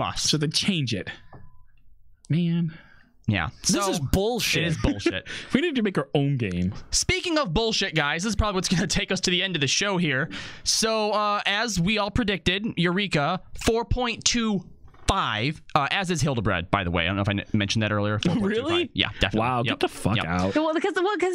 us. So they change it. Man. Yeah. This is bullshit. It is bullshit. We need to make our own game. Speaking of bullshit, guys, this is probably what's going to take us to the end of the show here. So, as we all predicted, Eureka, 4.25, as is Hildebred, by the way. I don't know if I mentioned that earlier. Really? Yeah, definitely. Wow, get the fuck out. Well, because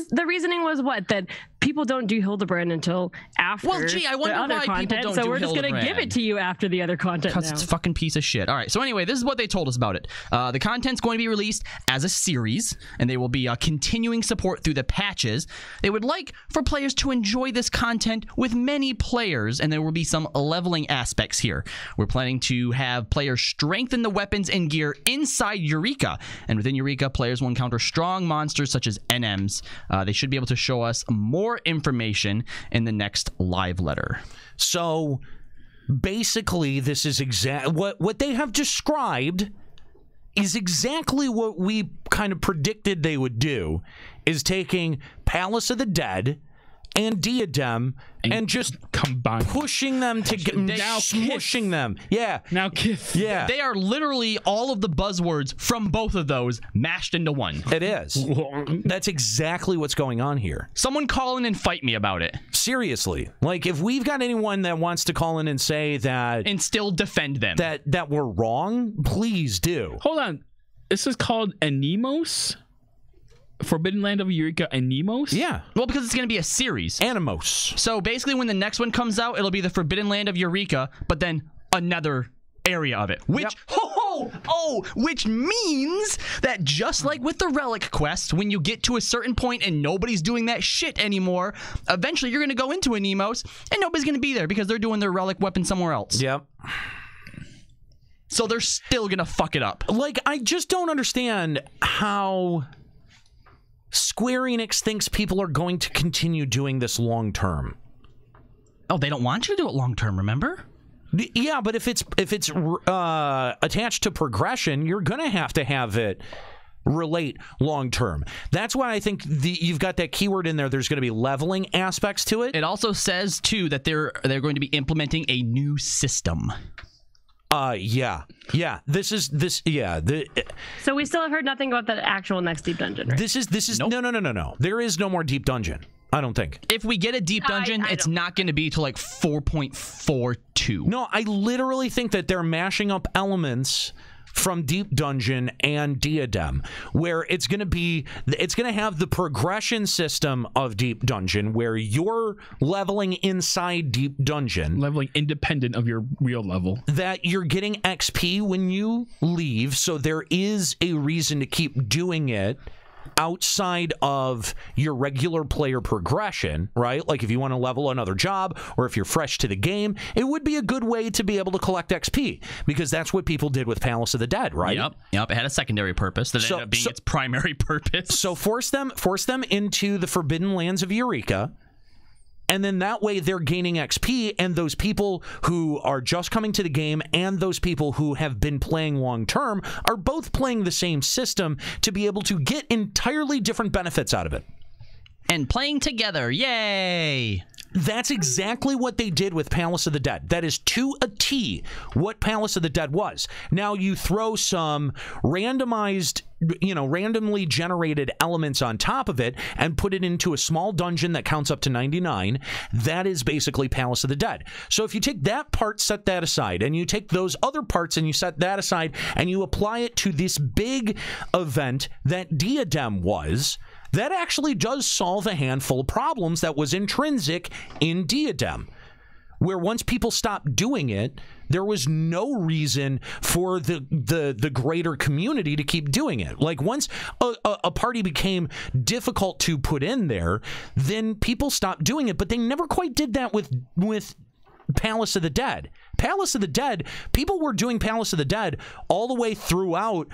the reasoning was what? That people don't do Hildebred until after Well, gee, I wonder the other why people content, don't so do we're just going to give it to you after the other content because now. it's a fucking piece of shit. All right, so anyway, this is what they told us about it. The content's going to be released as a series, and they will be continuing support through the patches. They would like for players to enjoy this content with many players, and there will be some leveling aspects here. We're planning to have players strengthen the weapons and gear inside Eureka, and within Eureka, players will encounter strong monsters such as NMs. They should be able to show us more information in the next live letter. So basically, this is what they have described is exactly what we kind of predicted they would do, is taking Palace of the Dead and Diadem and just combine, pushing them together, now smushing them. Yeah. Now kiss. Yeah. They are literally all of the buzzwords from both of those mashed into one. It is. That's exactly what's going on here. Someone call in and fight me about it. Seriously. Like, if we've got anyone that wants to call in and say that... And still defend them. That we're wrong, please do. Hold on. This is called Animos? Forbidden Land of Eureka Animos? Yeah. Well, because it's going to be a series. Animos. So basically when the next one comes out, it'll be the Forbidden Land of Eureka, but then another area of it. Which, which means that just like with the Relic Quest, when you get to a certain point and nobody's doing that shit anymore, eventually you're going to go into Animos and nobody's going to be there because they're doing their relic weapon somewhere else. Yep. So they're still going to fuck it up. Like, I just don't understand how Square Enix thinks people are going to continue doing this long term. Oh, they don't want you to do it long term, remember? Yeah, but if it's attached to progression, you're going to have it relate long term. That's why I think you've got that keyword in there. There's going to be leveling aspects to it. It also says too that they're going to be implementing a new system. Yeah. So we still have heard nothing about the actual next deep dungeon, right? This is nope. No. There is no more deep dungeon. I don't think. If we get a deep dungeon, it's not going to be till like 4.42. No, I literally think that they're mashing up elements from Deep Dungeon and Diadem, where it's going to have the progression system of Deep Dungeon, where you're leveling inside Deep Dungeon, leveling independent of your real level, that you're getting XP when you leave, so there is a reason to keep doing it outside of your regular player progression, right? Like if you want to level another job or if you're fresh to the game, it would be a good way to be able to collect XP, because that's what people did with Palace of the Dead, right? Yep. It had a secondary purpose that ended up being its primary purpose. So force them into the Forbidden Lands of Eureka, and then that way they're gaining XP, and those people who are just coming to the game and those people who have been playing long term are both playing the same system to be able to get entirely different benefits out of it. And playing together, yay! That's exactly what they did with Palace of the Dead. That is to a T what Palace of the Dead was. Now you throw some randomized, randomly generated elements on top of it and put it into a small dungeon that counts up to 99. That is basically Palace of the Dead. So if you take that part, set that aside, and you take those other parts and you set that aside, and you apply it to this big event that Diadem was, that actually does solve a handful of problems that was intrinsic in Diadem, where once people stopped doing it, there was no reason for the greater community to keep doing it. Like once a party became difficult to put in there, then people stopped doing it, but they never quite did that with Palace of the Dead. Palace of the Dead, people were doing Palace of the Dead all the way throughout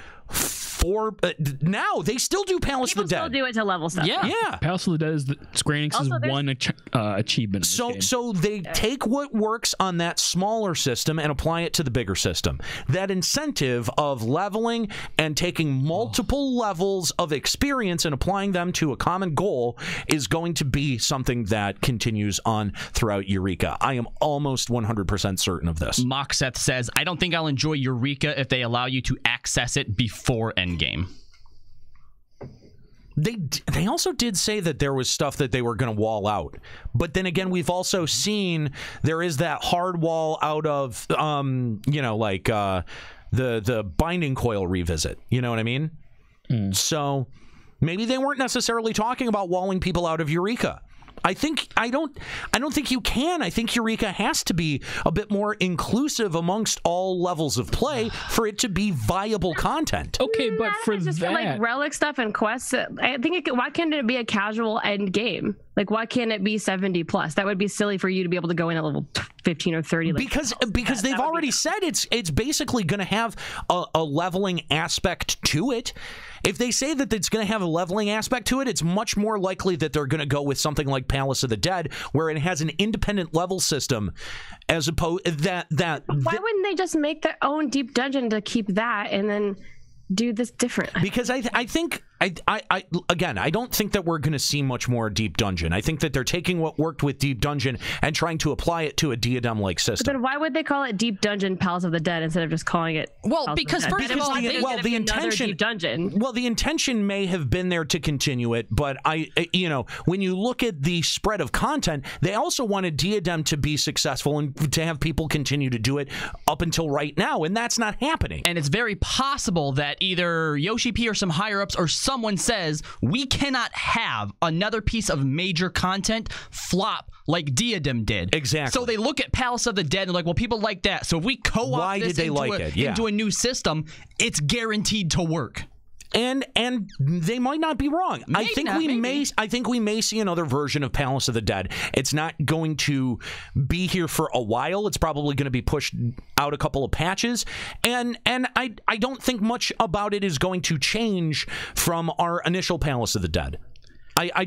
before. Now they still do Palace People of the still Dead. do it to level stuff. Yeah. Yeah. Palace of the Dead is Square Enix's Also, there's- one achievement. In this game. So they take what works on that smaller system and apply it to the bigger system. That incentive of leveling and taking multiple levels of experience and applying them to a common goal is going to be something that continues on throughout Eureka. I am almost 100% certain of this. Moxeth says, I don't think I'll enjoy Eureka if they allow you to access it before endgame. They also did say that there was stuff that they were going to wall out, but then again, we've also seen there is that hard wall out of the binding coil revisit. You know what I mean? So maybe they weren't necessarily talking about walling people out of Eureka. I don't think you can. I think Eureka has to be a bit more inclusive amongst all levels of play for it to be viable content. Okay, but for It's just that, like relic stuff and quests. I think why can't it be a casual end game? Like, why can't it be 70 plus? That would be silly for you to be able to go in at level 15 or 30. Like, Because they've already said it's basically going to have a leveling aspect to it. If they say that it's going to have a leveling aspect to it, it's much more likely that they're going to go with something like Palace of the Dead, where it has an independent level system, as opposed that. why wouldn't they just make their own deep dungeon to keep that and then do this different? Because I think I don't think that we're going to see much more Deep Dungeon. I think that they're taking what worked with Deep Dungeon and trying to apply it to a Diadem-like system. Then why would they call it Deep Dungeon Palace of the Dead instead of just calling it? Well, Palace of the because Dead? first Then of all, it's they- gonna be another Deep Dungeon. Well, the intention may have been there to continue it, but when you look at the spread of content, they also wanted Diadem to be successful and to have people continue to do it up until right now, and that's not happening. And it's very possible that either Yoshi P or some higher ups or someone says, we cannot have another piece of major content flop like Diadem did. Exactly. So they look at Palace of the Dead and like, well, people like that. So if we co-op Why this did they into, like it? Yeah. into a new system, it's guaranteed to work. And they might not be wrong. I think we may see another version of Palace of the Dead. It's not going to be here for a while. It's probably going to be pushed out a couple of patches, and I don't think much about it is going to change from our initial Palace of the Dead. I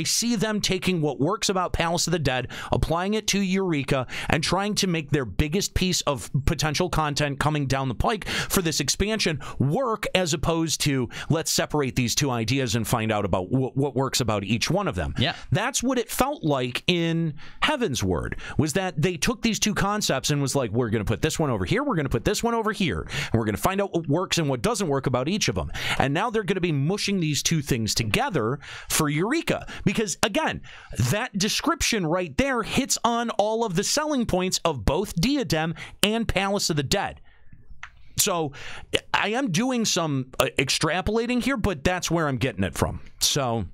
see them taking what works about Palace of the Dead, applying it to Eureka, and trying to make their biggest piece of potential content coming down the pike for this expansion work, as opposed to let's separate these two ideas and find out about what works about each one of them. Yeah. That's what it felt like in Heaven's Word, was that they took these two concepts and was like, we're going to put this one over here, we're going to put this one over here, and we're going to find out what works and what doesn't work about each of them. And now they're going to be mushing these two things together for Eureka, because again, that description right there hits on all of the selling points of both Diadem and Palace of the Dead. So I am doing some extrapolating here, but that's where I'm getting it from. So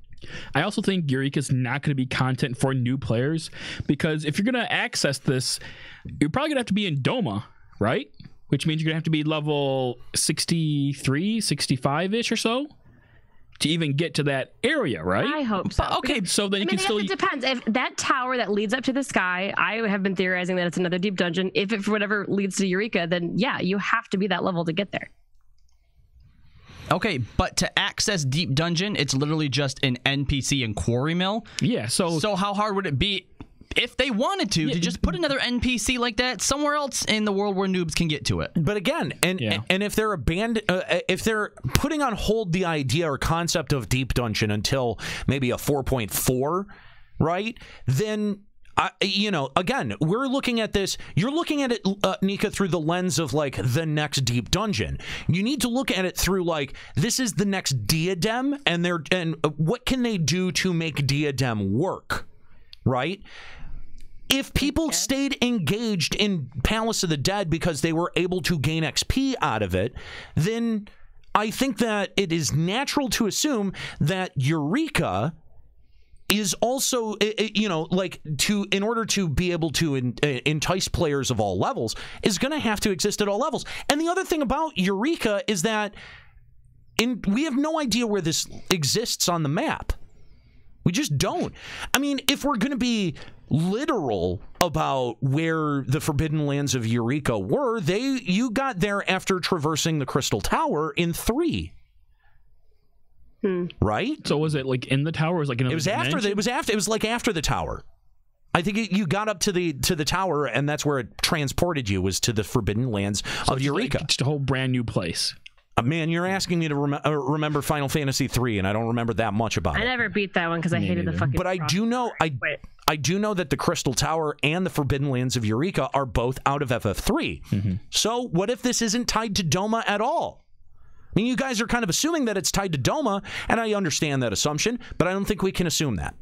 I also think Eureka's not going to be content for new players, because if you're going to access this, you're probably going to have to be in Doma, right? Which means you're going to have to be level 63, 65-ish or so to even get to that area, right? I hope so. Okay, so then you can I still... guess it depends. If that tower that leads up to the sky, I have been theorizing that it's another deep dungeon. If it, for whatever, leads to Eureka, then yeah, you have to be that level to get there. Okay, but to access Deep Dungeon, it's literally just an NPC and quarry mill. Yeah, so how hard would it be if they wanted to just put another NPC like that somewhere else in the world where noobs can get to it? But again, and if they're if they're putting on hold the idea or concept of Deep Dungeon until maybe a 4.4, right? Then again, we're looking at this. You're looking at it, Nika, through the lens of like the next Deep Dungeon. You need to look at it through like, this is the next Diadem, and what can they do to make Diadem work, right? If people stayed engaged in Palace of the Dead because they were able to gain XP out of it, then I think that it is natural to assume that Eureka is also, in order to be able to entice players of all levels, is going to have to exist at all levels. And the other thing about Eureka is that we have no idea where this exists on the map. We just don't. I mean, if we're going to be literal about where the Forbidden Lands of Eureka were. You got there after traversing the Crystal Tower in 3. Right? So was it like in the tower? Or was it like in It was after. It was like after the tower. I think you got up to the tower, and that's where it transported you, was to the Forbidden Lands of Eureka. Like, just a whole brand new place. Man, you're asking me to remember Final Fantasy 3, and I don't remember that much about it. I never beat that one because I hated the fucking. But I do know that the Crystal Tower and the Forbidden Lands of Eureka are both out of FF3. So what if this isn't tied to Doma at all? I mean, you guys are kind of assuming that it's tied to Doma, and I understand that assumption, but I don't think we can assume that.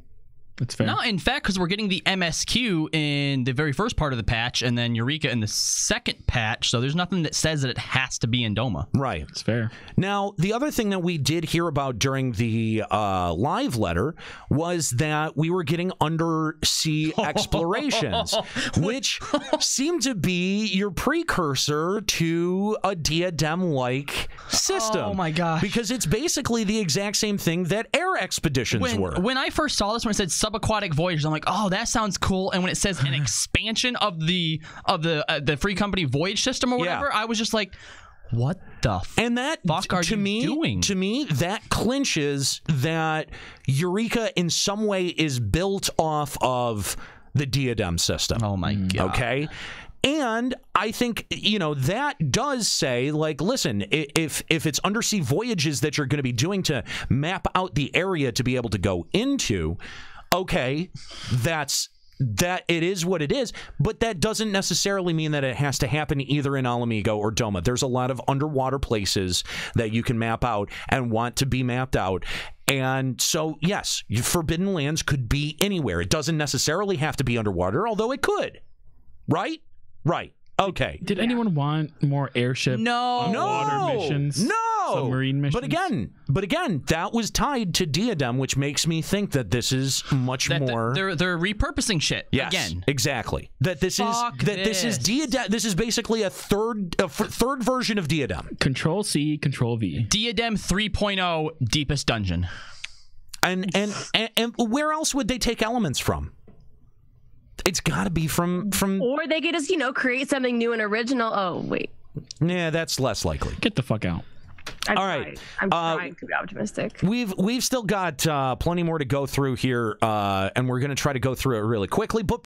That's fair. No, in fact, because we're getting the MSQ in the very first part of the patch, and then Eureka in the second patch, so there's nothing that says that it has to be in Doma. Right. That's fair. Now, the other thing that we did hear about during the live letter was that we were getting undersea explorations, which seemed to be your precursor to a Diadem-like system. Oh, my gosh. Because it's basically the exact same thing that air expeditions were. When I first saw this, when it said subaquatic voyages, I'm like, oh, that sounds cool. And when it says an expansion of the Free Company voyage system or whatever, I was just like, what the fuck are you doing? To me, that clinches that Eureka in some way is built off of the Diadem system. Oh my god. Okay. And I think, that does say, like, listen, if it's undersea voyages that you're going to be doing to map out the area to be able to go into, okay, that it is what it is, but that doesn't necessarily mean that it has to happen either in Alamigo or Doma. There's a lot of underwater places that you can map out and want to be mapped out. And so, yes, Forbidden Lands could be anywhere. It doesn't necessarily have to be underwater, although it could. Right? Right. Okay. Did anyone want more airship water missions? No. Submarine missions? But again, that was tied to Diadem, which makes me think that this is much more. They're repurposing shit. Yes, again. Exactly. This is Diadem. This is basically a third version of Diadem. Control C, Control V. Diadem 3.0 deepest dungeon. And where else would they take elements from? It's got to be from. Or they could just, create something new and original. Oh, wait. Yeah, that's less likely. Get the fuck out. All right. I'm trying to be optimistic. We've still got plenty more to go through here, and we're going to try to go through it really quickly. But